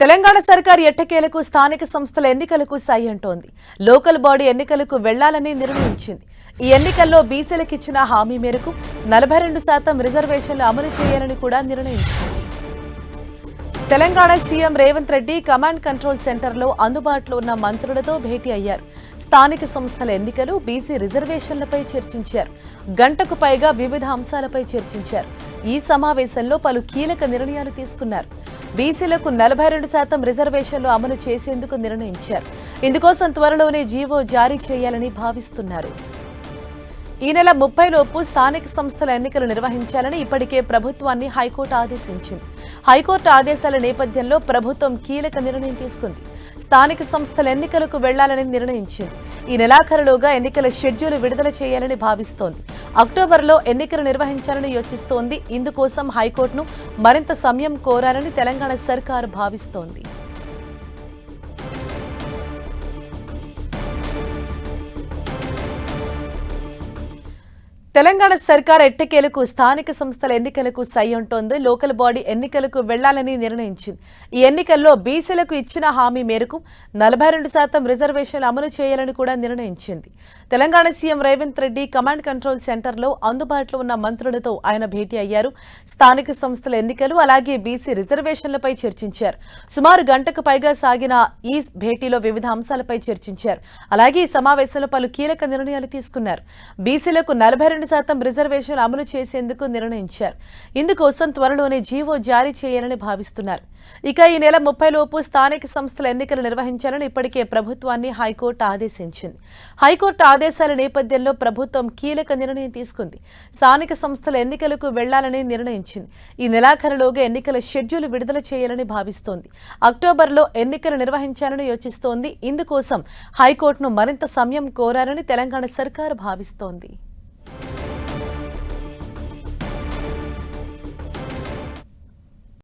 తెలంగాణ సర్కార్ ఎట్టకేలకు స్థానిక సంస్థల ఎన్నికలకు సై అంటోంది. లోకల్ బాడీ ఎన్నికలకు వెళ్లాలని నిర్ణయించింది. ఈ ఎన్నికల్లో బీసీలకు ఇచ్చిన హామీ మేరకు 42% రిజర్వేషన్లు అమలు చేయాలని కూడా నిర్ణయించింది. Telangana CM Revanth Reddy command control సెంటర్లో అందుబాటులో ఉన్న మంత్రులతో భేటీ అయ్యారు. స్థానిక సంస్థల ఎన్నికలు, బీసీ రిజర్వేషన్లపై చర్చించారు. గంటకు పైగా వివిధ అంశాలపై చర్చించారు. ఈ సమావేశంలో పలు కీలక నిర్ణయాలు తీసుకున్నారు. బీసీలకు 42% రిజర్వేషన్లు అమలు చేసేందుకు నిర్ణయించారు. ఇందుకోసం త్వరలోనే జీవో జారీ చేయాలని భావిస్తున్నారు. ఈ నెల 30 లోపు స్థానిక సంస్థల ఎన్నికలు నిర్వహించాలని ఇప్పటికే ప్రభుత్వాన్ని హైకోర్టు ఆదేశించింది. హైకోర్టు ఆదేశాల నేపథ్యంలో ప్రభుత్వం కీలక నిర్ణయం తీసుకుంది. స్థానిక సంస్థల ఎన్నికలకు వెళ్లాలని నిర్ణయించింది. ఈ నెలాఖరులోగా ఎన్నికల షెడ్యూల్ విడుదల చేయాలని భావిస్తోంది. అక్టోబర్లో ఎన్నికలు నిర్వహించాలని యోచిస్తోంది. ఇందుకోసం హైకోర్టును మరింత సమయం కోరాలని తెలంగాణ సర్కారు భావిస్తోంది. తెలంగాణ సర్కార్ ఎట్టకేలకు స్థానిక సంస్థల ఎన్నికలకు సై అంటోంది. లోకల్ బాడీ ఎన్నికలకు వెళ్లాలని నిర్ణయించింది. ఈ ఎన్నికల్లో బీసీలకు ఇచ్చిన హామీ మేరకు 42% రిజర్వేషన్లు అమలు చేయాలని కూడా నిర్ణయించింది. Telangana CM Revanth Reddy command control సెంటర్లో అందుబాటులో ఉన్న మంత్రులతో ఆయన భేటీ అయ్యారు. స్థానిక సంస్థల ఎన్నికలు, అలాగే బీసీ రిజర్వేషన్లపై చర్చించారు. సుమారు గంటకు పైగా సాగిన ఈ భేటీలో వివిధ అంశాలపై చర్చించారు. అలాగే ఈ సమావేశంలో పలు కీలక నిర్ణయాలు తీసుకున్నారు. బీసీలకు 42% రిజర్వేషన్లు అమలు చేసేందుకు నిర్ణయించారు. ఇందుకోసం త్వరలోనే జీవో జారీ చేయాలని భావిస్తున్నారు. ఇక ఈ నెల 30 లోపు స్థానిక సంస్థల ఎన్నికలు నిర్వహించాలని ఇప్పటికే ప్రభుత్వాన్ని హైకోర్టు ఆదేశించింది. హైకోర్టు ఆదేశాల నేపథ్యంలో ప్రభుత్వం కీలక నిర్ణయం తీసుకుంది. స్థానిక సంస్థల ఎన్నికలకు వెళ్లాలని నిర్ణయించింది. ఈ నెలాఖరులోగా ఎన్నికల షెడ్యూల్ విడుదల చేయాలని భావిస్తోంది. అక్టోబర్లో ఎన్నికలు నిర్వహించాలని యోచిస్తోంది. ఇందుకోసం హైకోర్టును మరింత సమయం కోరాలని తెలంగాణ సర్కారు భావిస్తోంది.